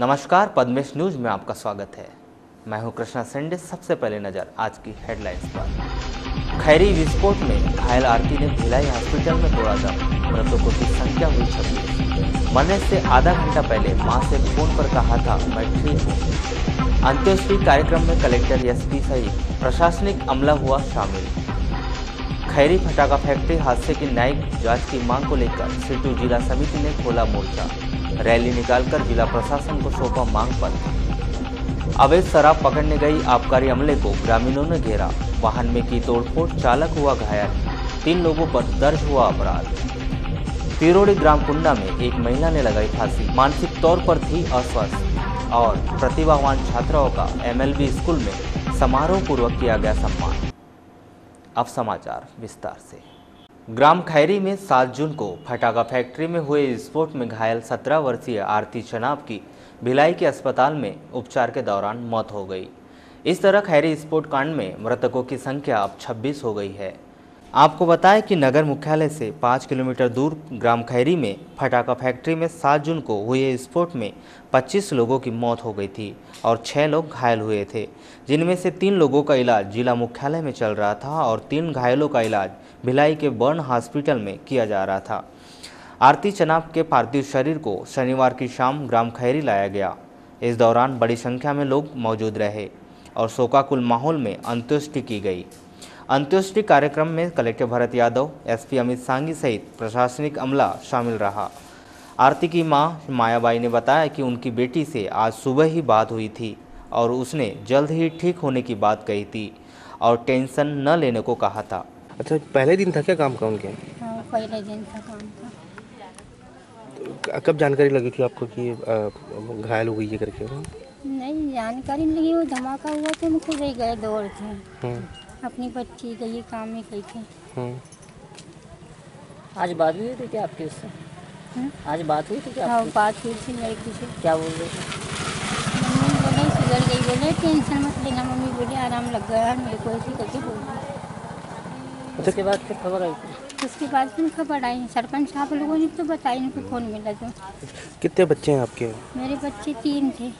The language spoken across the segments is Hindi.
नमस्कार, पद्मेश न्यूज में आपका स्वागत है। मैं हूं कृष्णा सेंडे। सबसे पहले नजर आज की हेडलाइंस पर। खैरी विस्फोट में घायल आरती ने भिलाई हॉस्पिटल में तोड़ा दम। मृतकों की संख्या हुई 26। मरने से आधा घंटा पहले मां से फोन पर कहा था मैं ठीक हूँ। अंत्येष्टि कार्यक्रम में कलेक्टर, एसपी सहित प्रशासनिक अमला हुआ शामिल। खैरी फटाखा फैक्ट्री हादसे की न्यायिक जांच की मांग को लेकर सीटू जिला समिति ने खोला मोर्चा। रैली निकालकर जिला प्रशासन को सौंपा मांग पत्र। अवैध शराब पकड़ने गई आबकारी अमले को ग्रामीणों ने घेरा। वाहन में की तोड़फोड़, चालक हुआ घायल। 3 लोगों पर दर्ज हुआ अपराध। तिरोड़ी ग्राम कुंडा में एक महिला ने लगाई फांसी। मानसिक तौर पर थी अस्वस्थ और प्रतिभावान छात्राओं का एमएलबी स्कूल में समारोह पूर्वक किया गया सम्मान। अब समाचार विस्तार से। ग्राम खैरी में 7 जून को फटाखा फैक्ट्री में हुए विस्फोट में घायल 17 वर्षीय आरती चनाब की भिलाई के अस्पताल में उपचार के दौरान मौत हो गई। इस तरह खैरी विस्फोट कांड में मृतकों की संख्या अब 26 हो गई है। आपको बताएं कि नगर मुख्यालय से 5 किलोमीटर दूर ग्राम खैरी में फटाखा फैक्ट्री में 7 जून को हुए विस्फोट में 25 लोगों की मौत हो गई थी और 6 लोग घायल हुए थे, जिनमें से 3 लोगों का इलाज जिला मुख्यालय में चल रहा था और 3 घायलों का इलाज भिलाई के बर्न हॉस्पिटल में किया जा रहा था। आरती चनाब के पार्थिव शरीर को शनिवार की शाम ग्राम खैरी लाया गया। इस दौरान बड़ी संख्या में लोग मौजूद रहे और शोकाकुल माहौल में अंत्येष्टि की गई। अंत्येष्टि कार्यक्रम में कलेक्टर भरत यादव, एसपी अमित सांगी सहित प्रशासनिक अमला शामिल रहा। आरती की मां मायाबाई ने बताया कि उनकी बेटी से आज सुबह ही बात हुई थी और उसने जल्द ही ठीक होने की बात कही थी और टेंशन न लेने को कहा था। अच्छा, पहले दिन था क्या काम का उनके? हाँ, पहले दिन था काम का। तो कब जानकारी लगी थी आपको कि घायल हो गई है करके? नहीं जानकारी नहीं लगी, वो धमाका हुआ तो हम खुद ही गए दौड़ के। अपनी बच्ची गई काम में गई थी। आज बात हुई थी क्या आपकी उससे? आज बात हुई थी क्या? हाँ, बात हुई थी लड़की से। क्या बोल रहे थे? मम्मी बोले सुधर गई, बोले टेंशन मत लेना। मम्मी बोले आराम लग गया है मेरे को, ऐसी करके बोल रही। उसके बाद फिर खबर आई थी? उसके बाद फिर खबर आई, सरपंच साहब लोगों ने तो बताया, इनको फोन मिला तो। कितने बच्चे हैं आपके? मेरे बच्चे 3 थे।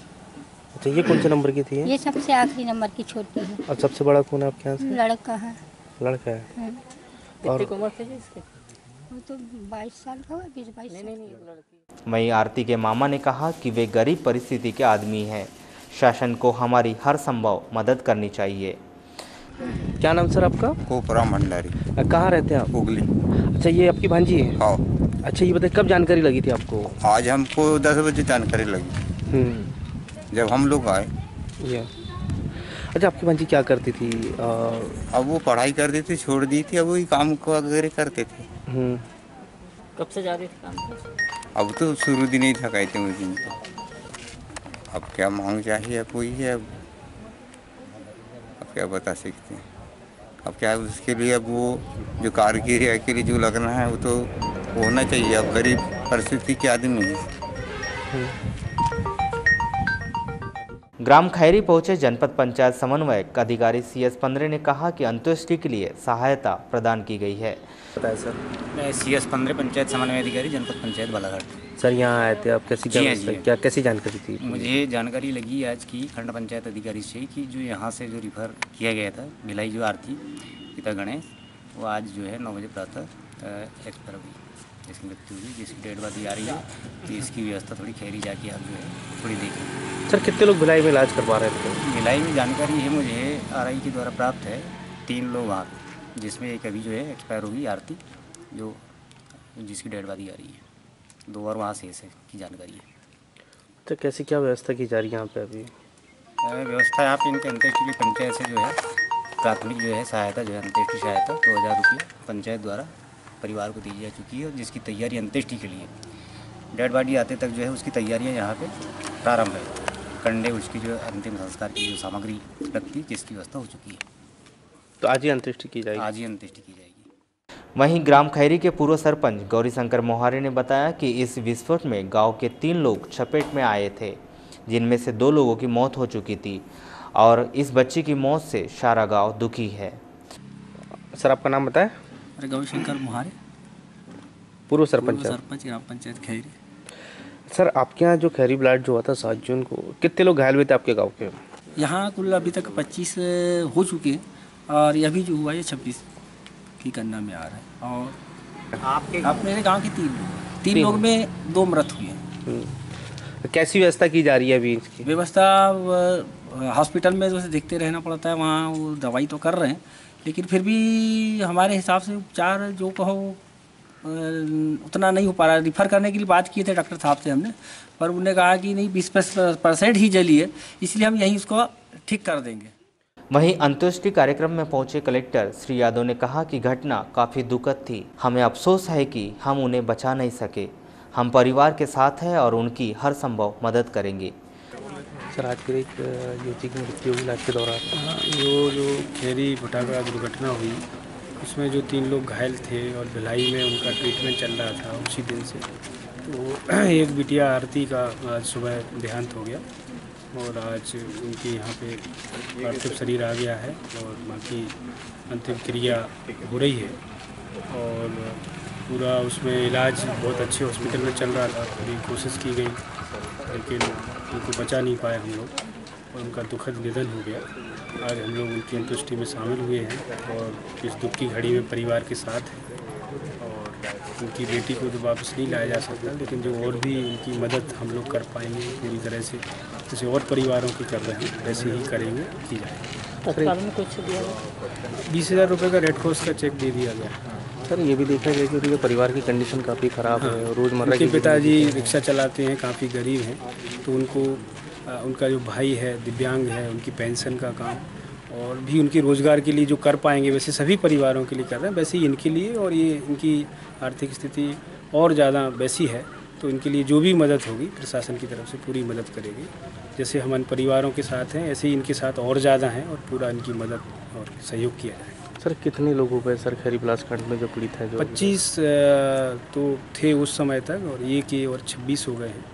अच्छा, ये कौन से नंबर की थी? ये सबसे आखिरी नंबर की छोटी है। और सबसे बड़ा कौन है आपके यहाँ से? लड़का है। लड़का है। कितनी उम्र थी जी इसकी? वो तो 22 साल का हुआ, 20-22 साल। नहीं लड़की। वहीं आरती के मामा ने कहा कि वे गरीब परिस्थिति के आदमी हैं। शासन को हमारी हर संभव मदद करनी चाहिए। क्या नाम सर आपका? कोपरा भंडारी। कहाँ रहते हैं आप? उगली। अच्छा, ये आपकी भांजी है? हाँ। अच्छा, ये बताइए कब जानकारी लगी थी आपको? आज हमको 10 बजे जानकारी लगी जब हम लोग आए। अच्छा, आपकी भांजी क्या करती थी? अब वो पढ़ाई करती थी, छोड़ दी थी, अब वही काम को वगैरह करते थे। कब से जा रही थी काम पे? अब तो शुरू दिन ही था कहते उस दिन तो। अब क्या मांग चाहिए, अब वही है। अब क्या बता सकते हैं। अब क्या उसके लिए, अब वो जो कारीगर के लिए जो लगना है वो तो होना चाहिए। अब गरीब परिस्थिति के आदमी है। ग्राम खैरी पहुंचे जनपद पंचायत समन्वयक अधिकारी CS 15 ने कहा कि अंत्येष्टि के लिए सहायता प्रदान की गई है। बताया सर। मैं CS 15 पंचायत समन्वय अधिकारी जनपद पंचायत बालाघाट। सर, यहाँ आए थे आप, कैसी कैसी जानकारी थी? मुझे जानकारी लगी आज की खंड पंचायत अधिकारी से कि जो यहाँ से जो रिफ़र किया गया था भिलाई, जो आरती पिता गणेश, वो आज जो है 9 बजे प्रातः एक्सपायर हुई, जिसकी मृत्यु हुई, जिसकी डेड बॉडी आ रही है। तो इसकी व्यवस्था थोड़ी खैरी जाके आप जो है थोड़ी देखें। सर, कितने लोग भिलाई में इलाज करवा रहे थे? भिलाई में जानकारी है मुझे RI के द्वारा प्राप्त है 3 लोग वहाँ पे, जिसमें एक अभी जो है एक्सपायर हुई आरती, जो जिसकी डेड बॉडी आ रही है। 2 और वहाँ शेष है की जानकारी है। तो कैसी क्या व्यवस्था की जा रही है यहाँ पे अभी? व्यवस्था यहाँ पे इनके अंत्येष्टि की पंचायत से जो है प्राथमिक जो है सहायता, जो है अंत्येष्टि सहायता 2000 रुपये पंचायत द्वारा परिवार को दी जा चुकी है, और जिसकी तैयारी अंत्येष्टि के लिए डेड बॉडी आते तक जो है उसकी तैयारियाँ यहाँ पे प्रारंभ है। कंडे, उसकी जो अंतिम संस्कार की जो सामग्री लगती है, जिसकी व्यवस्था हो चुकी है। तो आज ही अंत्येष्टि की जाएगी? आज ही अंत्येष्टि की जाएगी। वहीं ग्राम खैरी के पूर्व सरपंच गौरी शंकर मोहारे ने बताया कि इस विस्फोट में गांव के 3 लोग चपेट में आए थे, जिनमें से 2 लोगों की मौत हो चुकी थी और इस बच्ची की मौत से सारा गांव दुखी है। सर, आपका नाम बताएं? गौरी शंकर मोहारे, पूर्व सरपंच ग्राम पंचायत खैरी। सर आपके यहाँ जो खैरी ब्लास्ट जो हुआ था 7 जून को, कितने लोग घायल हुए थे आपके गांव के? यहाँ कुल अभी तक 25 हो चुके हैं और यह भी जो हुआ ये 26 की गणना में आ रहा है। और आप मेरे गांव के 3 लोग में 2 मृत हुए हैं। कैसी व्यवस्था की जा रही है अभी इसकी? व्यवस्था हॉस्पिटल में जैसे देखते रहना पड़ता है, वहाँ वो दवाई तो कर रहे हैं, लेकिन फिर भी हमारे हिसाब से उपचार जो कहो उतना नहीं हो पा रहा है। रिफ़र करने के लिए बात किए थे डॉक्टर साहब से हमने, पर उन्होंने कहा कि नहीं 20% ही जली है, इसलिए हम यहीं उसको ठीक कर देंगे। वहीं अंत्येष्टि कार्यक्रम में पहुंचे कलेक्टर श्री यादव ने कहा कि घटना काफ़ी दुखद थी। हमें अफसोस है कि हम उन्हें बचा नहीं सके। हम परिवार के साथ हैं और उनकी हर संभव मदद करेंगे। सर आज फिर एक युवती की मृत्यु हुई इलाज के दौरान। जो खैरी फटाखा दुर्घटना हुई उसमें जो 3 लोग घायल थे और भिलाई में उनका ट्रीटमेंट चल रहा था उसी दिन से, तो एक बिटिया आरती का आज सुबह देहांत हो गया और आज उनकी यहाँ पे पार्थिव शरीर आ गया है और बाकी अंतिम क्रिया हो रही है। और पूरा उसमें इलाज बहुत अच्छे हॉस्पिटल में चल रहा था, पूरी कोशिश की गई लेकिन उनको बचा नहीं पाए हम लोग और उनका दुखद निधन हो गया। आज हम लोग उनकी अंत्येष्टि में शामिल हुए हैं और इस दुख की घड़ी में परिवार के साथ हैं। और उनकी बेटी को तो वापस नहीं लाया जा सकता, लेकिन जो और भी उनकी मदद हम लोग कर पाएंगे पूरी तरह से, जैसे और परिवारों की कर रहे हैं वैसे ही करेंगे, की जाएगी। तत्काल में कुछ दिया गया? 20,000 रुपये का रेड क्रॉस का चेक दे दिया गया। सर ये भी देखा गया कि उनके परिवार की कंडीशन काफ़ी ख़राब है। रोज़मर्रा उनके पिताजी रिक्शा चलाते हैं, काफ़ी गरीब हैं, तो उनको उनका जो भाई है दिव्यांग है, उनकी पेंशन का काम और भी उनके रोज़गार के लिए जो कर पाएंगे, वैसे सभी परिवारों के लिए कर रहे हैं, वैसे ही इनके लिए। और ये इनकी आर्थिक स्थिति और ज़्यादा वैसी है, तो इनके लिए जो भी मदद होगी प्रशासन की तरफ से पूरी मदद करेगी। जैसे हम इन परिवारों के साथ हैं ऐसे ही इनके साथ और ज़्यादा हैं और पूरा इनकी मदद और सहयोग किया जाए। सर कितने लोगों पे सर खैरी ब्लास्ट कांड में जो पीड़ित हैं? जो 25 तो थे उस समय तक और ये कि और 26 हो गए हैं।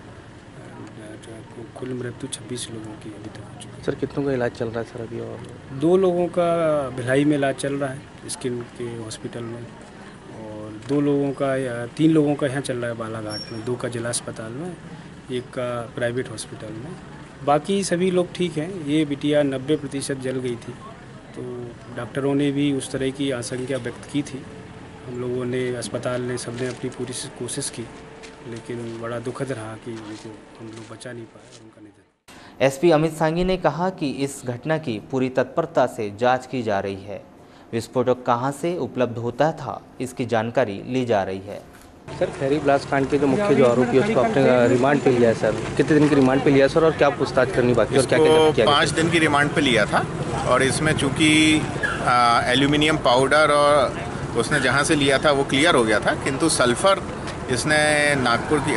कुल मृत्यु 26 लोगों की अभी तक हो चुकी है। सर कितनों का इलाज चल रहा है सर अभी? और 2 लोगों का भिलाई में इलाज चल रहा है स्किन के हॉस्पिटल में और 2 लोगों का या 3 लोगों का यहाँ चल रहा है बालाघाट में, 2 का जिला अस्पताल में, 1 का प्राइवेट हॉस्पिटल में। बाकी सभी लोग ठीक हैं। ये बिटिया 90% जल गई थी, तो डॉक्टरों ने भी उस तरह की आशंका व्यक्त की थी। हम लोगों ने अस्पताल ने सबने अपनी पूरी कोशिश की, लेकिन बड़ा दुखद रहा कि उनको हम लोग बचा नहीं पाए और उनका निधन। एसपी अमित सांघी ने कहा कि इस घटना की पूरी तत्परता से जांच की जा रही है। विस्फोटक कहां से उपलब्ध होता था इसकी जानकारी ली जा रही है। सर खैरी ब्लास्ट कांड के जो मुख्य जो आरोपी है उसको अपने रिमांड पे लिया है सर, कितने दिन की रिमांड पे लिया सर और क्या पूछताछ करनी बाकी और क्या क्या किया? 5 दिन की रिमांड पे लिया था और इसमें चूँकि एल्यूमिनियम पाउडर और उसने जहाँ से लिया था वो क्लियर हो गया था, किंतु सल्फ़र इसने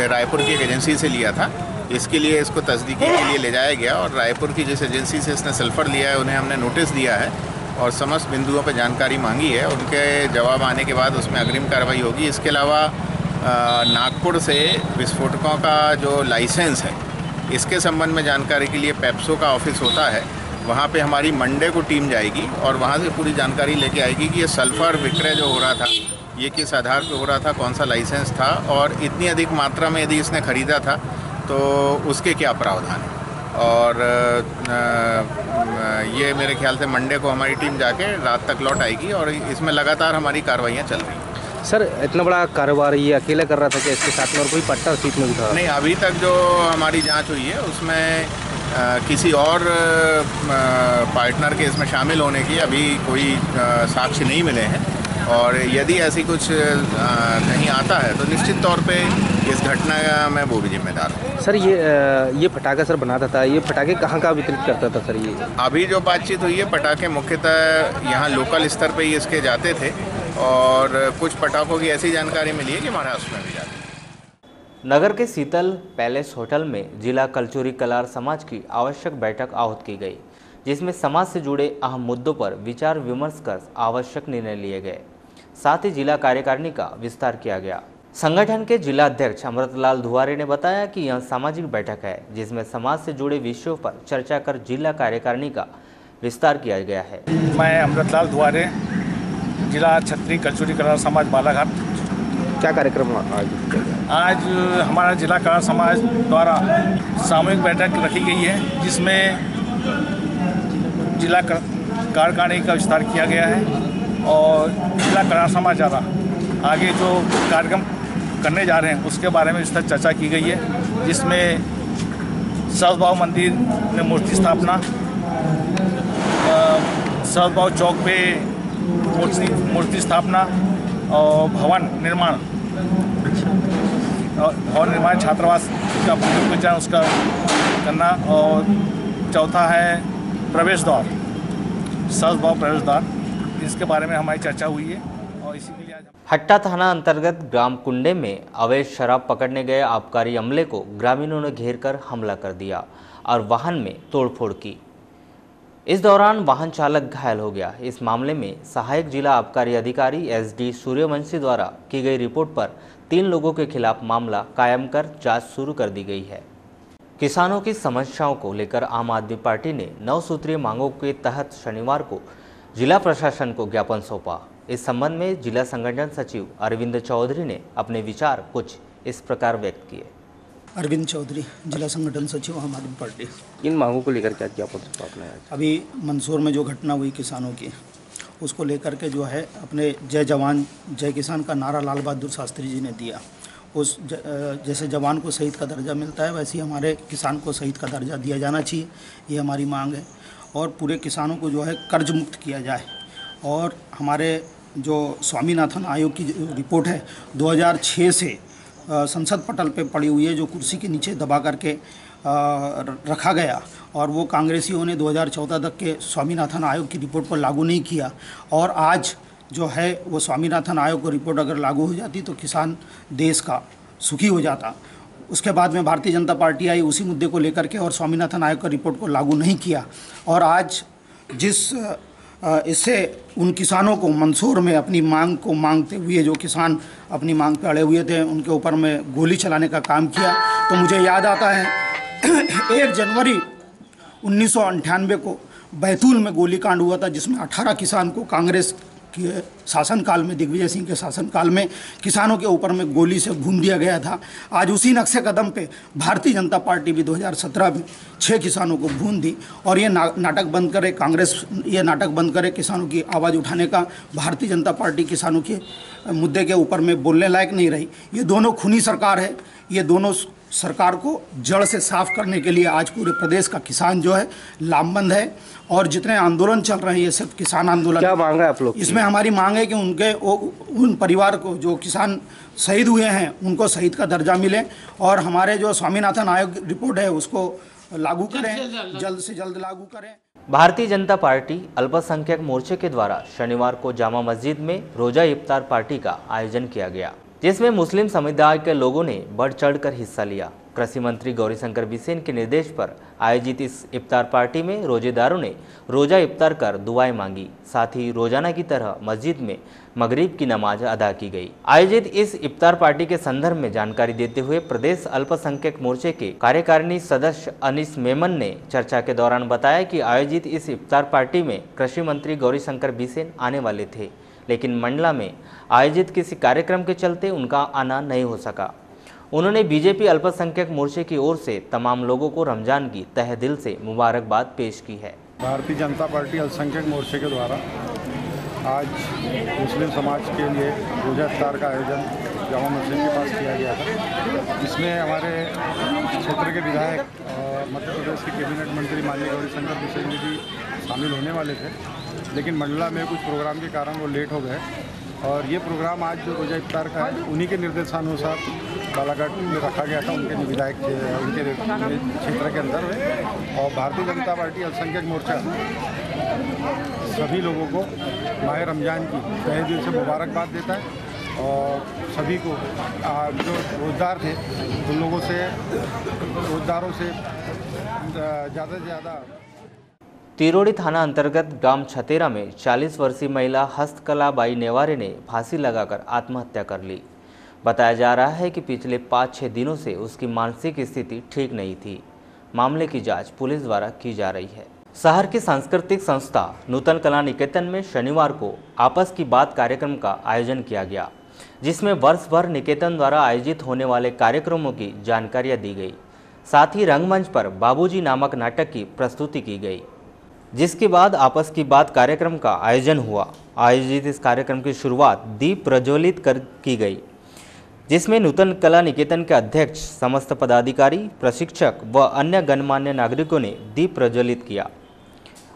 रायपुर की एक एजेंसी से लिया था। इसके लिए इसको तस्दीकी के लिए ले जाया गया और रायपुर की जिस एजेंसी से इसने सल्फ़र लिया है उन्हें हमने नोटिस दिया है और समस्त बिंदुओं पर जानकारी मांगी है। उनके जवाब आने के बाद उसमें अग्रिम कार्रवाई होगी। इसके अलावा नागपुर से विस्फोटकों का जो लाइसेंस है इसके संबंध में जानकारी के लिए पेप्सो का ऑफिस होता है, वहाँ पे हमारी मंडे को टीम जाएगी और वहाँ से पूरी जानकारी लेके आएगी कि ये सल्फ़र विक्रय जो हो रहा था ये किस आधार पे हो रहा था, कौन सा लाइसेंस था और इतनी अधिक मात्रा में यदि इसने ख़रीदा था तो उसके क्या प्रावधान है। और ये मेरे ख्याल से मंडे को हमारी टीम जाके रात तक लौट आएगी और इसमें लगातार हमारी कार्रवाइयाँ चल रही हैं। सर इतना बड़ा कारोबार ये अकेले कर रहा था कि इसके साथ में और कोई पट्टा सीट में भी था? नहीं, अभी तक जो हमारी जांच हुई है उसमें किसी और पार्टनर के इसमें शामिल होने की अभी कोई साक्ष्य नहीं मिले हैं और यदि ऐसी कुछ कहीं आता है तो निश्चित तौर पे इस घटना में वो भी जिम्मेदार है। सर ये पटाखा सर बनाता था, ये पटाखे कहाँ वितरित करता था सर? ये अभी जो बातचीत हुई है पटाखे मुख्यतः यहाँ लोकल स्तर पे ही इसके जाते थे और कुछ पटाखों की ऐसी जानकारी मिली है कि महाराष्ट्र में भी जाते हैं। नगर के शीतल पैलेस होटल में जिला कलचुरी कलार समाज की आवश्यक बैठक आहूत की गई, जिसमें समाज से जुड़े अहम मुद्दों पर विचार विमर्श कर आवश्यक निर्णय लिए गए। साथ ही जिला कार्यकारिणी का विस्तार किया गया। संगठन के जिला अध्यक्ष अमृतलाल धुआरे ने बताया कि यह सामाजिक बैठक है जिसमें समाज से जुड़े विषयों पर चर्चा कर जिला कार्यकारिणी का विस्तार किया गया है। मैं अमृतलाल धुआरे, जिला क्षत्रिय कलचुरी कलार समाज बालाघाट क्या कार्यक्रम आयोजित किया गया? आज हमारा जिला कला समाज द्वारा सामूहिक बैठक रखी गई है, जिसमें जिला कार्यकारिणी का विस्तार किया गया है और जिला कला समाज द्वारा आगे जो कार्यक्रम करने जा रहे हैं उसके बारे में विस्तार चर्चा की गई है, जिसमें सद्भाव मंदिर में मूर्ति स्थापना, सद्भाव चौक पे मूर्ति स्थापना और भवन निर्माण छात्रावास का भूमि पूजन उसका करना, और चौथा है प्रवेश द्वार, सद्भाव प्रवेश द्वार, इसके बारे में हमारी चर्चा हुई है। और इसी के लिए आज हट्टा थाना अंतर्गत ग्राम कुंडे में अवैध शराब पकड़ने गए आबकारी अमले को ग्रामीणों ने घेर कर हमला कर दिया और वाहन में तोड़फोड़ की। इस दौरान वाहन चालक घायल हो गया। इस मामले में सहायक जिला आबकारी अधिकारी SD सूर्यवंशी द्वारा की गई रिपोर्ट पर 3 लोगों के खिलाफ मामला कायम कर जांच शुरू कर दी गई है। किसानों की समस्याओं को लेकर आम आदमी पार्टी ने 9 सूत्रीय मांगों के तहत शनिवार को जिला प्रशासन को ज्ञापन सौंपा। इस संबंध में जिला संगठन सचिव अरविंद चौधरी ने अपने विचार कुछ इस प्रकार व्यक्त किए। अरविंद चौधरी, जिला संगठन सचिव आम आदमी पार्टी। इन मांगों को लेकर क्या ज्ञापन सौंपा आपने आज? अभी मंदसौर में जो घटना हुई किसानों की, उसको लेकर के जो है अपने जय जवान जय किसान का नारा लाल बहादुर शास्त्री जी ने दिया। उस जैसे जवान को शहीद का दर्जा मिलता है, वैसे ही हमारे किसान को शहीद का दर्जा दिया जाना चाहिए, ये हमारी मांग है। और पूरे किसानों को जो है कर्ज मुक्त किया जाए। और हमारे जो स्वामीनाथन आयोग की रिपोर्ट है 2006 से संसद पटल पे पड़ी हुई है, जो कुर्सी के नीचे दबा करके रखा गया, और वो कांग्रेसियों ने 2014 तक के स्वामीनाथन आयोग की रिपोर्ट पर लागू नहीं किया। और आज जो है वो स्वामीनाथन आयोग की रिपोर्ट अगर लागू हो जाती तो किसान देश का सुखी हो जाता। उसके बाद में भारतीय जनता पार्टी आई उसी मुद्दे को लेकर के और स्वामीनाथन आयोग की रिपोर्ट को लागू नहीं किया। और आज जिस इससे उन किसानों को मंदसौर में अपनी मांग को मांगते हुए, जो किसान अपनी मांग पे अड़े हुए थे, उनके ऊपर में गोली चलाने का काम किया। तो मुझे याद आता है 1 जनवरी 1998 को बैतूल में गोलीकांड हुआ था, जिसमें 18 किसान को कांग्रेस के शासनकाल में, दिग्विजय सिंह के शासनकाल में किसानों के ऊपर में गोली से भून दिया गया था। आज उसी नक्शे कदम पे भारतीय जनता पार्टी भी 2017 में 6 किसानों को भून दी। और ये नाटक बंद करे कांग्रेस, ये नाटक बंद करे किसानों की आवाज़ उठाने का। भारतीय जनता पार्टी किसानों के मुद्दे के ऊपर में बोलने लायक नहीं रही। ये दोनों खूनी सरकार है। ये दोनों सरकार को जड़ से साफ करने के लिए आज पूरे प्रदेश का किसान जो है लामबंद है। और जितने आंदोलन चल रहे हैं ये सिर्फ किसान आंदोलन। क्या मांग है आप लोग? इसमें हमारी मांग है कि उन परिवार को जो किसान शहीद हुए हैं उनको शहीद का दर्जा मिले, और हमारे जो स्वामीनाथन आयोग रिपोर्ट है उसको लागू करें, जल्द से जल्द लागू करें। भारतीय जनता पार्टी अल्पसंख्यक मोर्चे के द्वारा शनिवार को जामा मस्जिद में रोजा इफ्तार पार्टी का आयोजन किया गया, जिसमें मुस्लिम समुदाय के लोगों ने बढ़ चढ़कर हिस्सा लिया। कृषि मंत्री गौरीशंकर बिसेन के निर्देश पर आयोजित इस इफ्तार पार्टी में रोजेदारों ने रोजा इफ्तार कर दुआएं मांगी। साथ ही रोजाना की तरह मस्जिद में मगरिब की नमाज अदा की गई। आयोजित इस इफ्तार पार्टी के संदर्भ में जानकारी देते हुए प्रदेश अल्पसंख्यक मोर्चे के कार्यकारिणी सदस्य अनीस मेमन ने चर्चा के दौरान बताया कि आयोजित इस इफ्तार पार्टी में कृषि मंत्री गौरीशंकर बिसेन आने वाले थे, लेकिन मंडला में आयोजित किसी कार्यक्रम के चलते उनका आना नहीं हो सका। उन्होंने बीजेपी अल्पसंख्यक मोर्चे की ओर से तमाम लोगों को रमजान की तहे दिल से मुबारकबाद पेश की है। भारतीय जनता पार्टी अल्पसंख्यक मोर्चे के द्वारा आज मुस्लिम समाज के लिए रोजा इफ्तार का आयोजन जामा मस्जिद के पास किया गया था, जिसमें हमारे क्षेत्र के विधायक मध्य प्रदेश के कैबिनेट मंत्री माननीय गौरीशंकर बिसेन जी शामिल होने वाले थे, लेकिन मंडला में कुछ प्रोग्राम के कारण वो लेट हो गए। और ये प्रोग्राम आज जो रोजा इफ्तार का है उन्हीं के निर्देशानुसार बालाघाट में रखा गया था, उनके विधायक उनके क्षेत्र के अंदर। और भारतीय जनता पार्टी अल्पसंख्यक मोर्चा सभी लोगों को माह रमज़ान की तहे दिल से मुबारकबाद देता है और सभी को जो रोजगार थे उन लोगों से, रोजगारों से ज़्यादा से ज़्यादा। तिरोड़ी थाना अंतर्गत ग्राम छतेरा में 40 वर्षीय महिला हस्तकला बाई नेवारे ने फांसी लगाकर आत्महत्या कर ली। बताया जा रहा है कि पिछले 5-6 दिनों से उसकी मानसिक स्थिति ठीक नहीं थी। मामले की जांच पुलिस द्वारा की जा रही है। शहर की सांस्कृतिक संस्था नूतन कला निकेतन में शनिवार को आपस की बात कार्यक्रम का आयोजन किया गया। जिसमें वर्ष भर निकेतन द्वारा आयोजित होने वाले कार्यक्रमों की जानकारियां दी गई। साथ ही रंगमंच पर बाबूजी नामक नाटक की प्रस्तुति की गई, जिसके बाद आपस की बात कार्यक्रम का आयोजन हुआ। आयोजित इस कार्यक्रम की शुरुआत दीप प्रज्वलित की गई, जिसमें नूतन कला निकेतन के अध्यक्ष, समस्त पदाधिकारी, प्रशिक्षक व अन्य गणमान्य नागरिकों ने दीप प्रज्वलित किया।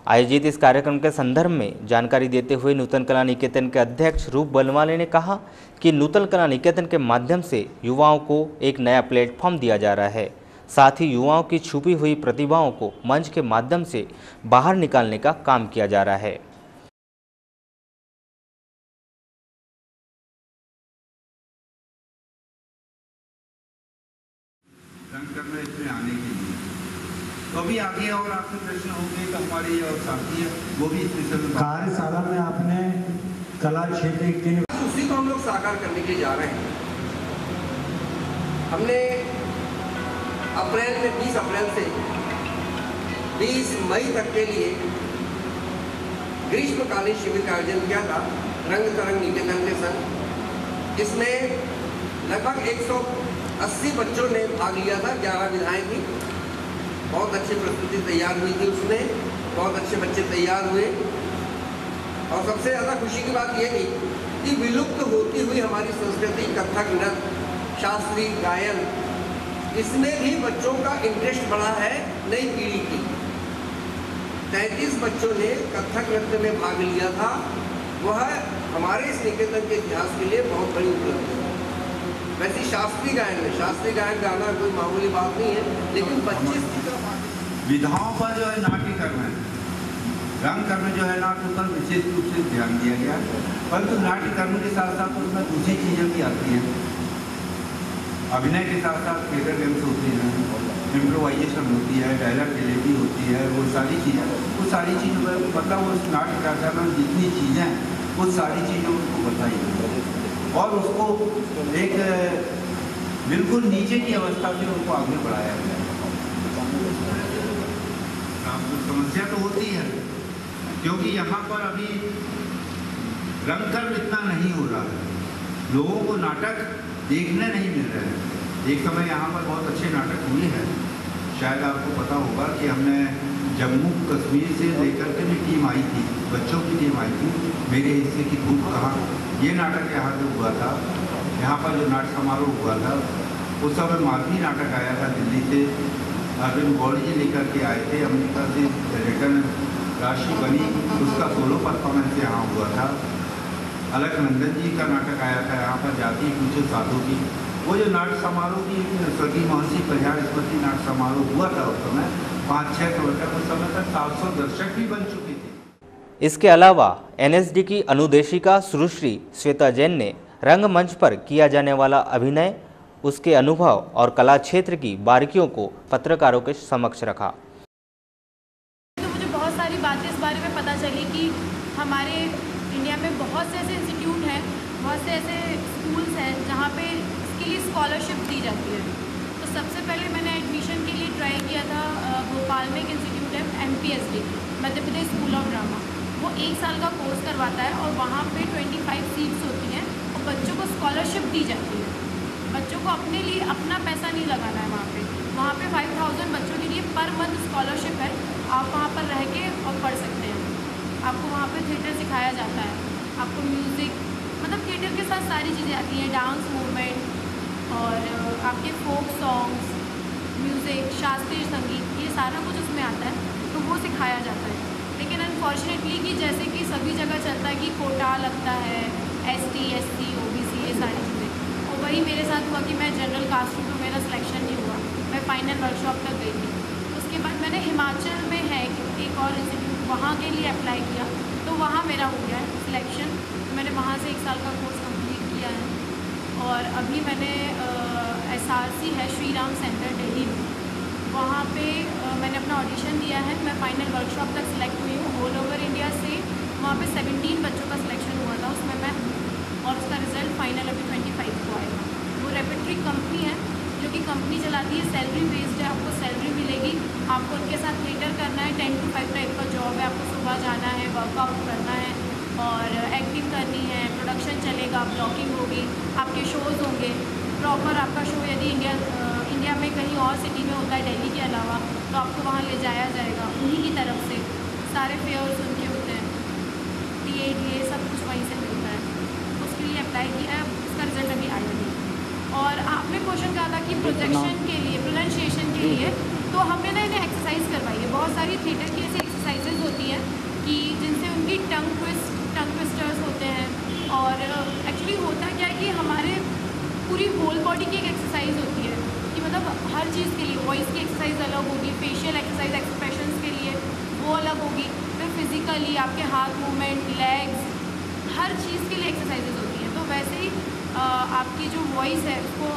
आयोजित इस कार्यक्रम के संदर्भ में जानकारी देते हुए नूतन कला निकेतन के अध्यक्ष रूप बलवाले ने कहा कि नूतन कला निकेतन के माध्यम से युवाओं को एक नया प्लेटफॉर्म दिया जा रहा है। साथ ही युवाओं की छुपी हुई प्रतिभाओं को मंच के माध्यम से बाहर निकालने का काम किया जा रहा है। रंग करना इसमें आने के लिए तो अभी आगे और आपसे प्रश्न होंगे तो हमारे और साथी है वो भी इस विषय में कार्यशाला में आपने कला क्षेत्र के उसी को हम लोग साकार करने के लिए जा रहे हैं। हमने अप्रैल में 20 अप्रैल से 20 मई तक के लिए ग्रीष्मकालीन शिविर का आयोजन किया था रंग तरंग निकेतन के संग। इसमें लगभग 180 बच्चों ने भाग लिया था। 11 विधाएं थी। बहुत अच्छी प्रस्तुति तैयार हुई थी उसमें, बहुत अच्छे बच्चे तैयार हुए। और सबसे ज़्यादा खुशी की बात यह थी कि विलुप्त होती हुई हमारी संस्कृति कथक नृत्य, शास्त्रीय गायन, इसमें भी बच्चों का इंटरेस्ट बढ़ा है। नई पीढ़ी की 33 बच्चों ने कथक नृत्य में भाग लिया था। वह हमारे इस निकेतन के इतिहास के लिए बहुत बड़ी उपलब्धि है। वैसे शास्त्रीय गायन गाना कोई मामूली बात नहीं है, लेकिन 25 विधाओं पर जो है नाट्य कर्म है, रंग कर्म जो है नाट्य पर विशेष रूप से ध्यान दिया गया। परंतु नाट्य कर्म के साथ साथ उसमें दूसरी चीज़ें भी आती हैं। अभिनय के साथ साथ थिएटर गेम्स होती हैं, इम्प्रोवाइजेशन होती है, डायलॉग डिलीवरी होती है, वो सारी चीज़ों पर मतलब उस नाट्य कार्यक्रम में जितनी चीज़ें हैं वो सारी चीज़ों को बताई और उसको एक बिल्कुल नीचे की अवस्था से उनको आगे बढ़ाया गया। समस्या तो होती है क्योंकि यहाँ पर अभी रंगकर्म इतना नहीं हो रहा है, लोगों को नाटक देखने नहीं मिल रहे हैं। एक समय यहाँ पर बहुत अच्छे नाटक हुए हैं। शायद आपको पता होगा कि हमने जम्मू कश्मीर से लेकर के भी टीम आई थी, बच्चों की टीम आई थी, मेरे हिस्से की धूप कहाँ, ये नाटक यहाँ जो हुआ था, यहाँ पर जो नाट्य समारोह हुआ था उस समय मालवी नाटक आया था दिल्ली से, अरविंद गौड़ जी लेकर के आए थे अमेरिका से, रिटर्न राशि बनी, उसका सोलो परफॉर्मेंस यहाँ हुआ था। अलकनंदन जी का नाटक आया था यहाँ पर, जाति पूछो साधु की। वो जो नाट्य समारोह की स्वर्गीय महर्षि कल्याण स्मृति नाट्य समारोह हुआ था उस समय 5-6 करोड़ तक, उस समय तक 700 दर्शक भी बन चुके थे। इसके अलावा एनएसडी की अनुदेशिका सुश्री श्वेता जैन ने रंगमंच पर किया जाने वाला अभिनय, उसके अनुभव और कला क्षेत्र की बारीकियों को पत्रकारों के समक्ष रखा। तो मुझे बहुत सारी बातें इस बारे में पता चली कि हमारे इंडिया में बहुत से ऐसे इंस्टीट्यूट हैं, बहुत से ऐसे स्कूल्स हैं जहाँ पे इसके लिए स्कॉलरशिप दी जाती है। तो सबसे पहले मैंने एडमिशन के लिए ट्राई किया था भोपाल में एक इंस्टीट्यूट है MPSD, Madhya Pradesh school of drama. वो 1 साल का कोर्स करवाता है और वहाँ पे 25 सीट्स होती हैं और बच्चों को स्कॉलरशिप दी जाती है। बच्चों को अपने लिए अपना पैसा नहीं लगाना है वहाँ पे 5000 बच्चों के लिए पर मंथ स्कॉलरशिप है। आप वहाँ पर रह के और पढ़ सकते हैं। आपको वहाँ पे थिएटर सिखाया जाता है, आपको म्यूज़िक, मतलब थिएटर के साथ सारी चीज़ें आती हैं, डांस मूवमेंट और आपके फोक सॉन्ग्स, म्यूज़िक, शास्त्रीय संगीत, ये सारा कुछ उसमें आता है, तो वो सिखाया जाता है। लेकिन अनफॉर्चुनेटली कि जैसे कि सभी जगह चलता है कि कोटा लगता है, ST, SC, OBC, ये सारी चीज़ें, और वही मेरे साथ हुआ कि मैं जनरल कास्ट हूँ तो मेरा सिलेक्शन नहीं हुआ। मैं फाइनल वर्कशॉप तक गई थी। उसके बाद मैंने हिमाचल में है एक और इंस्टीट्यूट, वहाँ के लिए अप्लाई किया तो वहाँ मेरा हो गया है सिलेक्शन। मैंने वहाँ से 1 साल का कोर्स कंप्लीट किया है और अभी मैंने SRC है श्री राम सेंटर दिल्ली में, वहाँ पे मैंने अपना ऑडिशन दिया है। मैं फाइनल वर्कशॉप तक सिलेक्ट हुई हूँ। ऑल ओवर इंडिया से वहाँ पे 17 बच्चों का सिलेक्शन हुआ था उसमें मैं, और उसका रिज़ल्ट फाइनल अभी 25 को आएगा। वो रेपेट्री कंपनी है जो कि कंपनी चलाती है, सैलरी बेस्ड है, आपको सैलरी मिलेगी। आपको उनके साथ थिएटर करना है, 10 to 5 टाइप का जॉब है। आपको सुबह जाना है, वर्कआउट करना है और एक्टिंग करनी है, प्रोडक्शन चलेगा, ब्लॉकिंग होगी, आपके शोज़ होंगे, प्रॉपर आपका शो यदि इंडिया में कहीं और सिटी में होता है दिल्ली के अलावा, तो आपको वहाँ ले जाया जाएगा उन्हीं की तरफ से। सारे फेयर्स उनके होते हैं, TA सब कुछ वहीं से मिलता है। उसके लिए अप्लाई किया है, उसका रिजल्ट अभी आया नहीं। और आपने क्वेश्चन कहा था कि प्रोजेक्शन के लिए, प्रोनाउंसिएशन के लिए, तो हमने ना इन्हें एक्सरसाइज करवाई है। बहुत सारी थिएटर की ऐसी एक्सरसाइजेज होती हैं कि जिनसे उनकी टंग ट्विस्टर्स होते हैं। और एक्चुअली होता क्या है कि हमारे पूरी होल बॉडी की एक एक्सरसाइज होती है कि मतलब हर चीज़ के लिए वॉइस की एक्सरसाइज अलग होगी, फेशियल एक्सरसाइज एक्सप्रेशंस के लिए वो अलग होगी, फिर फिज़िकली आपके हाथ मूवमेंट, लेग्स, हर चीज़ के लिए एक्सरसाइजेज होती हैं। तो वैसे ही आपकी जो वॉइस है उसको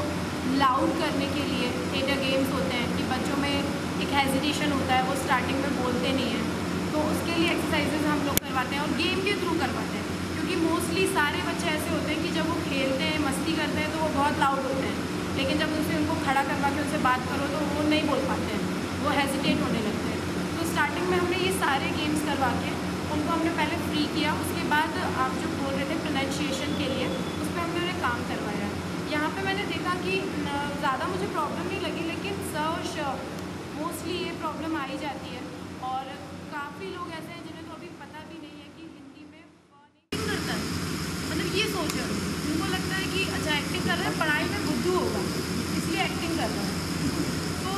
लाउड करने के लिए थिएटर गेम्स होते हैं कि बच्चों में एक हेजिटेशन होता है, वो स्टार्टिंग में बोलते नहीं हैं, तो उसके लिए एक्सरसाइजेज हम लोग करवाते हैं और गेम के थ्रू करवाते हैं। क्योंकि मोस्टली सारे बच्चे ऐसे होते हैं कि जब वो खेलते हैं, मस्ती करते हैं तो वो बहुत लाउड होते हैं, लेकिन जब उनसे उनको खड़ा करवा के उनसे बात करो तो वो नहीं बोल पाते हैं, वो हेजिटेट होने लगते हैं। तो स्टार्टिंग में हमने ये सारे गेम्स करवा के उनको हमने पहले फ्री किया, उसके बाद आप जो बोल रहे थे प्रोनाउंसिएशन के लिए, उस पर हमने उन्हें काम करवाया। यहाँ पे मैंने देखा कि ज़्यादा मुझे प्रॉब्लम नहीं लगी, लेकिन स और श मोस्टली ये प्रॉब्लम आ ही जाती है। और काफ़ी लोग ऐसे हैं जिन्हें तो अभी पता भी नहीं है कि हिंदी में नहीं करता है, मतलब ये सोच रहे हो, उनको लगता है कि अच्छा एक्टिंग कर रहा है, पढ़ाई में बुद्धू होगा इसलिए एक्टिंग कर रहा है। तो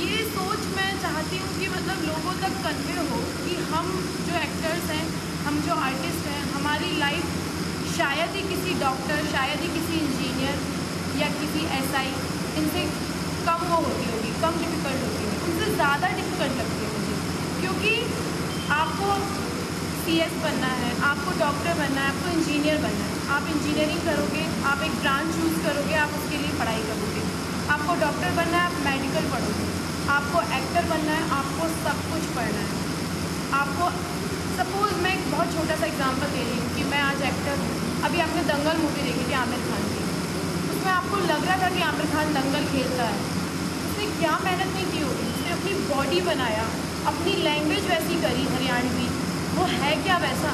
ये सोच मैं चाहती हूँ कि मतलब लोगों तक कन्वे हो कि हम जो एक्टर्स हैं, हम जो आर्टिस्ट हैं, हमारी लाइफ शायद ही किसी डॉक्टर, शायद ही किसी इंजीनियर या किसी SI इनसे कम वो होती होगी, कम डिफ़िकल्ट होती होगी, उनसे ज़्यादा डिफ़िकल्ट लगती है मुझे। क्योंकि आपको CS बनना है, आपको डॉक्टर बनना है, आपको इंजीनियर बनना है, आप इंजीनियरिंग करोगे, आप एक ब्रांच चूज़ करोगे, आप उसके लिए पढ़ाई करोगे। आपको डॉक्टर बनना है, आप मेडिकल पढ़ोगे। आपको एक्टर बनना है, आपको सब कुछ पढ़ना है। आपको सपोज़ मैं एक बहुत छोटा सा एग्जांपल दे रही हूँ कि मैं आज एक्टर हूँ। अभी आपने दंगल मूवी देखी थी आमिर खान की, उसमें आपको लग रहा था कि आमिर खान दंगल खेलता है, उसने क्या मेहनत नहीं की होगी, उसने अपनी बॉडी बनाया, अपनी लैंग्वेज वैसी करी हरियाणवी, वो है क्या वैसा।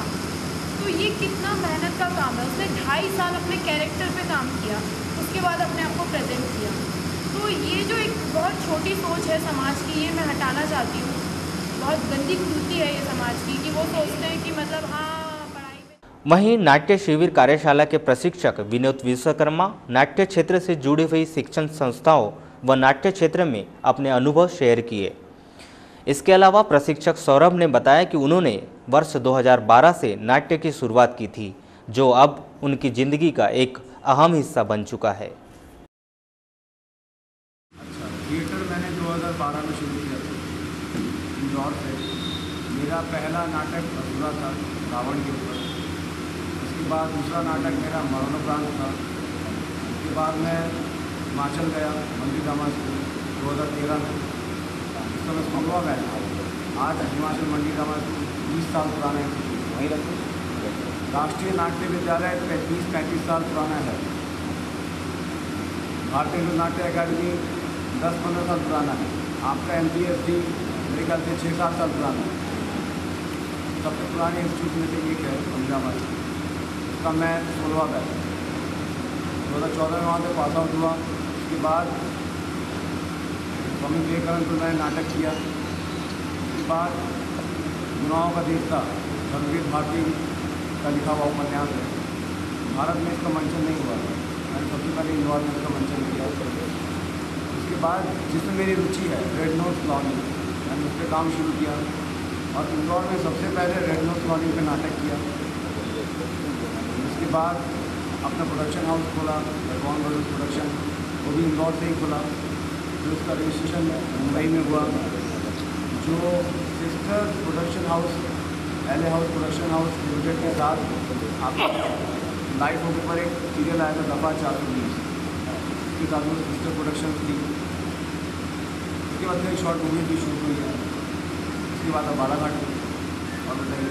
तो ये कितना मेहनत का काम है। उसने 2.5 साल अपने कैरेक्टर पे काम किया, उसके बाद अपने आप को प्रेजेंट किया। तो ये जो एक बहुत छोटी सोच है समाज की, ये मैं हटाना चाहती हूँ। बहुत गंदी कुरीति है ये समाज की कि वो सोचते हैं कि मतलब हाँ पढ़ाई में। वहीं नाट्य शिविर कार्यशाला के प्रशिक्षक विनोद विश्वकर्मा नाट्य क्षेत्र से जुड़ी हुई शिक्षण संस्थाओं व नाट्य क्षेत्र में अपने अनुभव शेयर किए। इसके अलावा प्रशिक्षक सौरभ ने बताया कि उन्होंने वर्ष 2012 से नाट्य की शुरुआत की थी, जो अब उनकी जिंदगी का एक अहम हिस्सा बन चुका है। थिएटर मैंने 2012 में शुरू किया था इंदौर से। मेरा पहला नाटक असुरा था रावण के ऊपर। उसके बाद दूसरा नाटक मेरा मरणोपरांत था। उसके बाद मैं हिमाचल गया मंडी ड्रामा स्कूल 2013 में। उस समय 16वां बैच था। आज हिमाचल मंडी ड्रामा स्कूल 20 साल पुराना है, वहीं रखते। राष्ट्रीय नाट्य विद्यालय 35 साल पुराना है। भारतीय नाट्य अकादमी 10-15 साल पुराना है। आपका MPSD मेरे ख्याल से 6-7 साल पुराना है। सबसे पुराने इंस्टीट्यूट में से एक है पंजाब, उसका मैं 16वां बैच 2014 में वहाँ से पास आउट हुआ। उसके बाद स्वामी विवेकानंद पर मैंने नाटक किया। उसके बाद गुनाहों का देश था, रघुवीर भारती का लिखा हुआ उपन्यास है। भारत में इसका मंचन नहीं हुआ था, मैंने सबसे पहले इंदौर में इसका मंचन किया। उसके बाद जिसमें मेरी रुचि है रेड नोज कॉलोनी, मैंने उस पर काम शुरू किया और इंदौर में सबसे पहले रेड नोज कॉलोनी पे नाटक किया। उसके बाद अपना प्रोडक्शन हाउस खोला, कौन ब्रदर्स प्रोडक्शन, वो भी इंदौर से ही खोला। फिर उसका रजिस्ट्रेशन मुंबई में हुआ। जो sister production house LA house production house limited के साथ आपका लाइफ होने पर एक सीरियल आया था दफ़ा 420, उसके साथ में सिस्टर प्रोडक्शन थी। उसके बाद एक शॉर्ट मूवी भी शूट हुई है। उसके बाद अब बालाघाट और बताइए।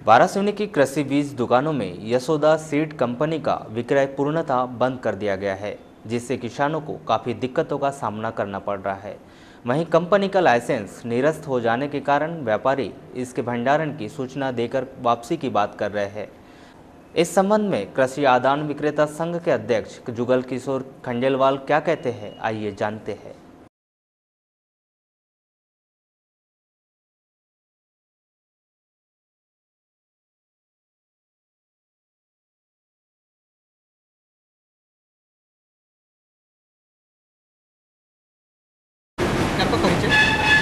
वारासिवनी की कृषि बीज दुकानों में यशोदा सीड कंपनी का विक्रय पूर्णतः बंद कर दिया गया है, जिससे किसानों को काफ़ी दिक्कतों का सामना करना पड़ रहा है। वहीं कंपनी का लाइसेंस निरस्त हो जाने के कारण व्यापारी इसके भंडारण की सूचना देकर वापसी की बात कर रहे हैं। इस संबंध में कृषि आदान विक्रेता संघ के अध्यक्ष जुगल किशोर खंडेलवाल क्या कहते हैं, आइए जानते हैं।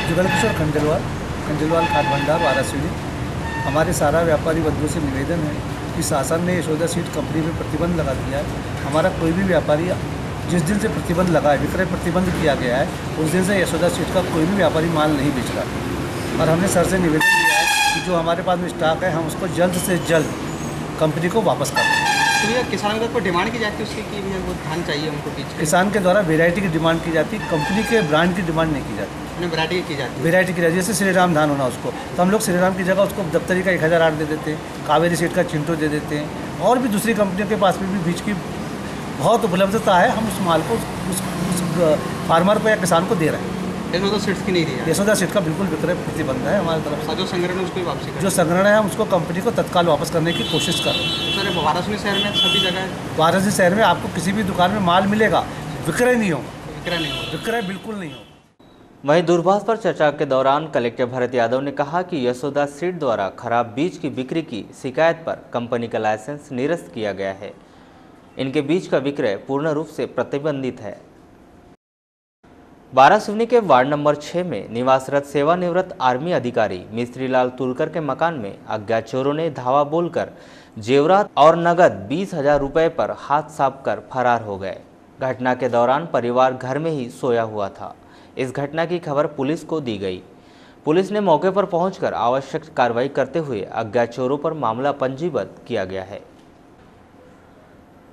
जुगल किशोर खंडेलवाल खाद भंडार वाराणसी। हमारे सारा व्यापारी बंधुओं से निवेदन है कि शासन ने यशोदा सीड कंपनी में प्रतिबंध लगा दिया है। हमारा कोई भी व्यापारी जिस दिन से प्रतिबंध लगा है, विक्रय प्रतिबंध किया गया है, उस दिन से यशोदा सीड का कोई भी व्यापारी माल नहीं बेच रहा। और हमने सर से निवेदन किया है कि जो हमारे पास में स्टॉक है हम उसको जल्द से जल्द कंपनी को वापस कर दें। तो भैया किसानों को डिमांड की जाती है उसकी कि भैया वो धान चाहिए हमको बीच। किसान के द्वारा वेराइटी की डिमांड की जाती है, कंपनी के ब्रांड की डिमांड नहीं की जाती। वैरायटी की जाती है। वेराइटी की जाती है, जैसे श्री राम धान होना उसको, तो हम लोग श्री राम की जगह उसको दफ्तरी का 1008 दे देते हैं, कावेरी सीड का चिंटो दे देते हैं, और भी दूसरी कंपनियों के पास में भी बीज की बहुत उपलब्धता है। हम उस माल को उस फार्मर को या किसान को दे रहे हैं। यशोदा सीड्स की नहीं दिया। यशोदा सीड का बिल्कुल विक्रय प्रतिबंध है हमारी तरफ से। जो संग्रहण है उसको ही वापसी जो संग्रहण है हम उसको कंपनी को तत्काल वापस करने की कोशिश कर रहे हैं। सर वाराणसी शहर में सभी जगह, वाराणसी शहर में आपको किसी भी दुकान में माल मिलेगा, विक्रय नहीं होगा। विक्रय बिल्कुल नहीं होगा। वहीं दूरभाष पर चर्चा के दौरान कलेक्टर भरत यादव ने कहा कि यशोदा सीड द्वारा खराब बीज की बिक्री की शिकायत पर कंपनी का लाइसेंस निरस्त किया गया है। इनके बीज का विक्रय पूर्ण रूप से प्रतिबंधित है। वाराणसी के वार्ड नंबर 6 में निवासरत सेवानिवृत्त आर्मी अधिकारी मिस्त्री लाल तुलकर के मकान में अज्ञात चोरों ने धावा बोलकर जेवरात और नगद 20,000 रुपये पर हाथ साफ कर फरार हो गए। घटना के दौरान परिवार घर में ही सोया हुआ था। इस घटना की खबर पुलिस को दी गई। पुलिस ने मौके पर पहुंचकर आवश्यक कार्रवाई करते हुए अज्ञात चोरों पर मामला पंजीबद्ध किया गया है।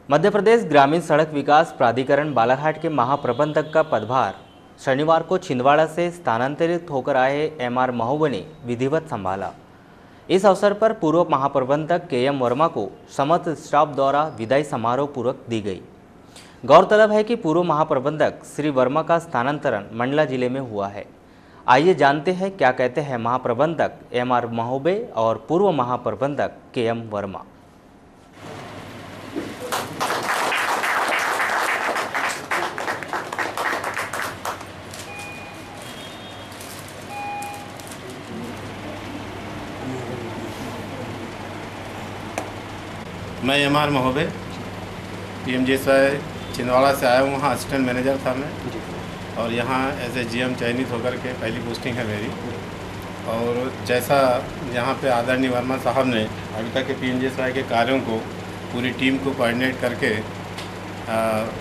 मध्य प्रदेश ग्रामीण सड़क विकास प्राधिकरण बालाघाट के महाप्रबंधक का पदभार शनिवार को छिंदवाड़ा से स्थानांतरित होकर आए एमआर महोबे ने विधिवत संभाला। इस अवसर पर पूर्व महाप्रबंधक केएम वर्मा को समस्त स्टाफ द्वारा विदाई समारोह पूर्वक दी गई। गौरतलब है कि पूर्व महाप्रबंधक श्री वर्मा का स्थानांतरण मंडला जिले में हुआ है। आइए जानते हैं क्या कहते हैं महाप्रबंधक एमआर महोबे और पूर्व महाप्रबंधक केएम वर्मा। मैं एमआर महोबे पीएमजीएसवाई छिंदवाड़ा से आया हूँ। वहाँ असिस्टेंट मैनेजर था मैं, और यहाँ एज ए जीएम चयनित होकर के पहली पोस्टिंग है मेरी। और जैसा यहाँ पे आदरणीय वर्मा साहब ने अभी तक के पीएमजीएसवाई के कार्यों को पूरी टीम को कोऑर्डिनेट करके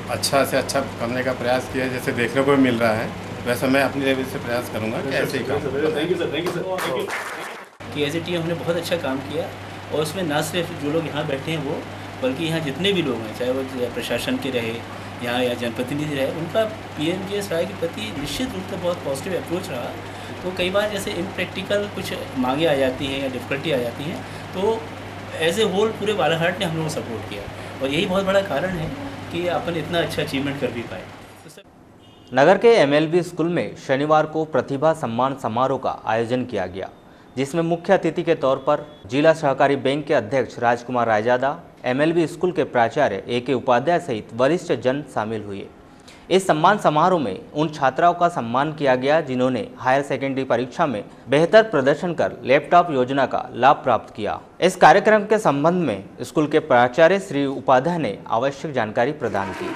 अच्छा से अच्छा करने का प्रयास किया, जैसे देखने को मिल रहा है, वैसे मैं अपनी लेवल से प्रयास करूँगा कि ऐसे ही काम। कि एज ए टीम हमने बहुत अच्छा काम किया, और उसमें ना सिर्फ जो लोग यहाँ बैठे हैं वो, बल्कि यहाँ जितने भी लोग हैं, चाहे वो प्रशासन के रहे यहाँ या जनप्रतिनिधि रहे, उनका पीएमजीएसवाई के प्रति निश्चित रूप से बहुत पॉजिटिव अप्रोच रहा। तो कई बार जैसे इम्प्रैक्टिकल कुछ मांगे आ जाती हैं या डिफ़िकल्टी आ जाती हैं, तो एज ए होल पूरे बालाघाट ने हम लोगों को सपोर्ट किया, और यही बहुत बड़ा कारण है कि अपन इतना अच्छा अचीवमेंट कर भी पाए। नगर के एमएलबी स्कूल में शनिवार को प्रतिभा सम्मान समारोह का आयोजन किया गया, जिसमें मुख्य अतिथि के तौर पर जिला सहकारी बैंक के अध्यक्ष राजकुमार रायजादा, एमएलबी स्कूल के प्राचार्य एके उपाध्याय सहित वरिष्ठ जन शामिल हुए। इस सम्मान समारोह में उन छात्राओं का सम्मान किया गया जिन्होंने हायर सेकेंडरी परीक्षा में बेहतर प्रदर्शन कर लैपटॉप योजना का लाभ प्राप्त किया। इस कार्यक्रम के संबंध में स्कूल के प्राचार्य श्री उपाध्याय ने आवश्यक जानकारी प्रदान की।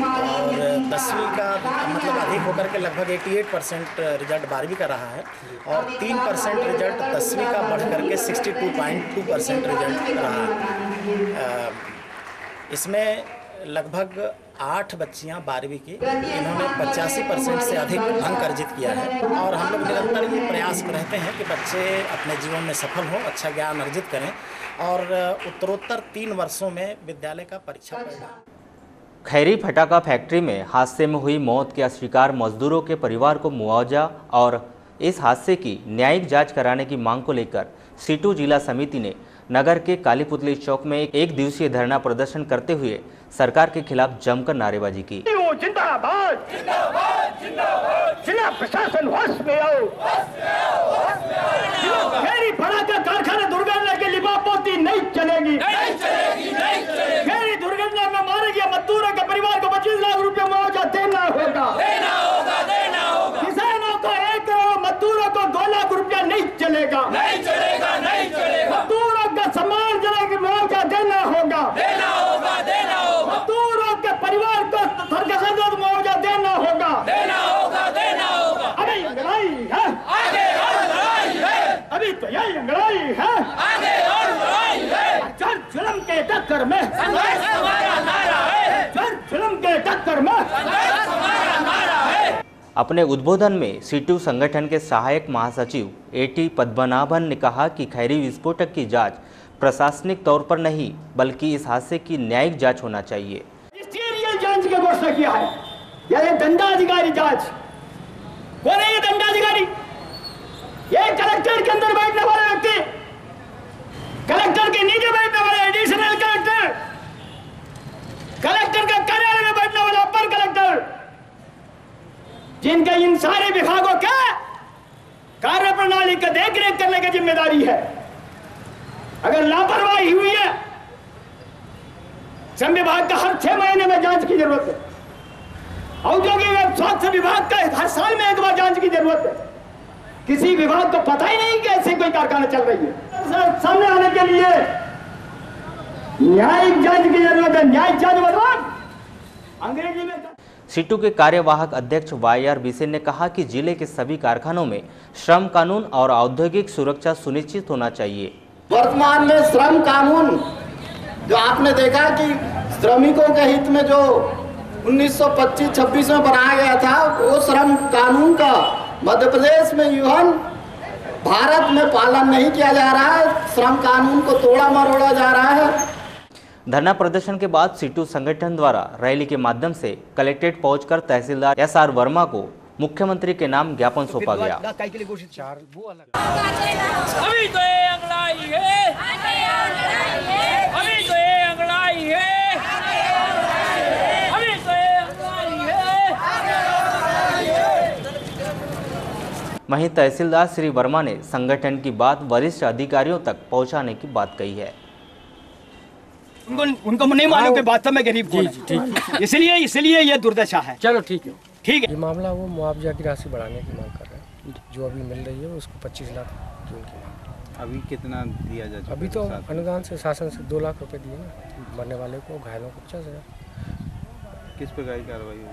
और 10वीं का मतलब अधिक होकर के लगभग 88% रिजल्ट 12वीं का रहा है, और 3% रिजल्ट 10वीं का बढ़ करके 62.2% रिजल्ट रहा है। इसमें लगभग 8 बच्चियां 12वीं की, इन्होंने 85% से अधिक अंक अर्जित किया है। और हम लोग निरंतर ये प्रयास रहते हैं कि बच्चे अपने जीवन में सफल हों, अच्छा ज्ञान अर्जित करें, और उत्तरोत्तर 3 वर्षों में विद्यालय का परीक्षा परिणाम। खैरी फटाका फैक्ट्री में हादसे में हुई मौत के शिकार मजदूरों के परिवार को मुआवजा और इस हादसे की न्यायिक जांच कराने की मांग को लेकर सीटू जिला समिति ने नगर के कालीपुतली चौक में एक दिवसीय धरना प्रदर्शन करते हुए सरकार के खिलाफ जमकर नारेबाजी की। जिंदाबाद जिंदाबाद जिंदाबाद, जिला प्रशासन होश में आओ, मेरी बड़ा का कारखाना दुर्घटना के लिबापोती नहीं चलेगी, नहीं चलेगी, नहीं चलेगी। मेरी दुर्घटना में मारे गए मजदूरों के परिवार को 25 लाख रुपए मुआवजा देना होगा, देना होगा, देना होगा। किसानों को 1 करोड़, मजदूरों को 2 लाख रुपया नहीं चलेगा, नहीं चलेगा, नहीं चलेगा। मजदूरों का सम्मान जनक मुआवजा देना होगा, देना होगा, देना होगा। मजदूरों के परिवार को सरकार मुआवजा देना होगा, देना होगा, देना होगा। अभी लड़ाई है, आगे और लड़ाई है, अभी तो यही लड़ाई है, आगे और लड़ाई है। जर जुल्म के टक्कर में संघर्ष हमारा नारा है, जर जुल्म के टक्कर में संघर्ष हमारा नारा है। अपने उद्बोधन में सीटू संगठन के सहायक महासचिव एटी पद्मनाभन ने कहा कि खैरी विस्फोटक की जांच प्रशासनिक तौर पर नहीं बल्कि इस हादसे की न्यायिक जांच होना चाहिए। सीरियल जांच की घोषणा किया है, यह दंडाधिकारी जांच। कौन है ये दंडाधिकारी? ये कलेक्टर के अंदर बैठने वाले व्यक्ति, कलेक्टर के नीचे बैठने वाले एडिशनल कलेक्टर, कलेक्टर के कार्यालय में बैठने वाला अपर कलेक्टर, जिनके इन सारे विभागों के कार्य प्रणाली का देखरेख करने की जिम्मेदारी है। अगर लापरवाही हुई है, श्रम विभाग का हर 6 महीने में जांच की जरूरत है, औद्योगिक एवं स्वास्थ्य विभाग का हर साल में 1 बार जांच की जरूरत है। किसी विभाग को पता ही नहीं कि ऐसे कोई कारखाना चल रही है। सामने आने के लिए न्यायिक जांच की जरूरत है। न्यायिक जांच मतलब अंग्रेजी में। सीटू के कार्यवाहक अध्यक्ष YR बिसेन ने कहा कि जिले के सभी कारखानों में श्रम कानून और औद्योगिक सुरक्षा सुनिश्चित होना चाहिए। वर्तमान में श्रम कानून जो आपने देखा कि श्रमिकों के हित में जो 1925-26 में बनाया गया था, वो श्रम कानून का मध्य प्रदेश में यूं भारत में पालन नहीं किया जा रहा है। श्रम कानून को तोड़ा मरोड़ा जा रहा है। धरना प्रदर्शन के बाद सीटू संगठन द्वारा रैली के माध्यम से कलेक्ट्रेट पहुंचकर तहसीलदार SR वर्मा को मुख्यमंत्री के नाम ज्ञापन सौंपा गया। अभी तो ये अगलाई है, अभी तो ये अगलाई है, अभी तो ये अगलाई है। वहीं तहसीलदार श्री वर्मा ने संगठन की बात वरिष्ठ अधिकारियों तक पहुंचाने की बात कही है। उनको नहीं मालूम कि वास्तव में गरीब कौन है, इसलिए ये दुर्दशा है। चलो ठीक है, ठीक है। ये मामला वो मुआवजा की राशि बढ़ाने की मांग कर रहे हैं, जो अभी मिल रही है उसको 25 लाख की उनकी मांग। अभी कितना दिया जा चुका? अभी तो अनुदान से शासन से 2 लाख रुपए दिए ना, मरने वाले को, घायलों को 50,000। किस प्रकार की कार्रवाई हुई?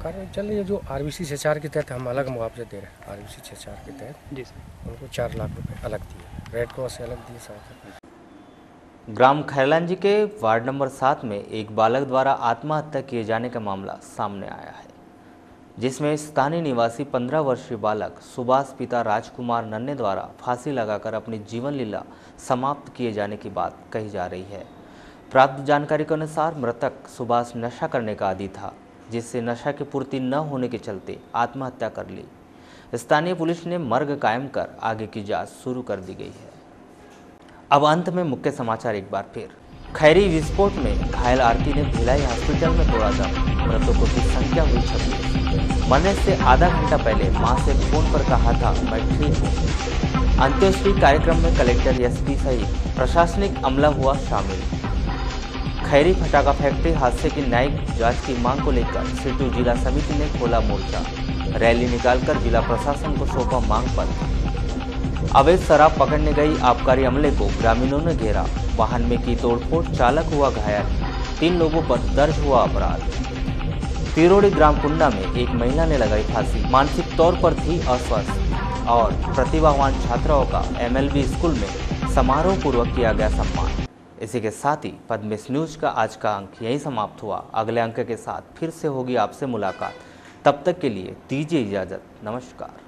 कार्रवाई चल रही है। जो RBC 6-4 के तहत हम अलग मुआवजा दे रहे हैं, RBC 6-4 के तहत जी सर, उनको 4 लाख रुपए अलग दिए, रेड क्रॉस से अलग दिए, साथ। ग्राम खैरलांजी के वार्ड नंबर 7 में एक बालक द्वारा आत्महत्या किए जाने का मामला सामने आया है, जिसमें स्थानीय निवासी 15 वर्षीय बालक सुभाष पिता राजकुमार नन्हे द्वारा फांसी लगाकर अपनी जीवन लीला समाप्त किए जाने की बात कही जा रही है। प्राप्त जानकारी के अनुसार मृतक सुभाष नशा करने का आदी था, जिससे नशा की पूर्ति न होने के चलते आत्महत्या कर ली। स्थानीय पुलिस ने मर्ग कायम कर आगे की जाँच शुरू कर दी गई है। अब अंत में मुख्य समाचार एक बार फिर। खैरी विस्फोट में घायल आरती ने भिलाई हॉस्पिटल में तोड़ा दम, मृतकों की संख्या हुई 26। मरने से आधा घंटा पहले मां से फोन पर कहा था मैं ठीक हूँ। अंत्येष्टि कार्यक्रम में कलेक्टर SP सहित प्रशासनिक अमला हुआ शामिल। खैरी फटाखा फैक्ट्री हादसे की न्यायिक जांच की मांग को लेकर सीटू जिला समिति ने खोला मोर्चा, रैली निकालकर जिला प्रशासन को सौंपा मांग पत्र। अवैध शराब पकड़ने गई आबकारी अमले को ग्रामीणों ने घेरा, वाहन में की तोड़फोड़, चालक हुआ घायल, 3 लोगों पर दर्ज हुआ अपराध। तिरोड़ी ग्राम कुंडा में एक महिला ने लगाई फांसी, मानसिक तौर पर थी अस्वस्थ और प्रतिभावान छात्राओं का MLB स्कूल में समारोह पूर्वक किया गया सम्मान। इसी के साथ ही पद्मेश न्यूज का आज का अंक यहीं समाप्त हुआ। अगले अंक के साथ फिर से होगी आपसे मुलाकात, तब तक के लिए दीजिए इजाजत। नमस्कार।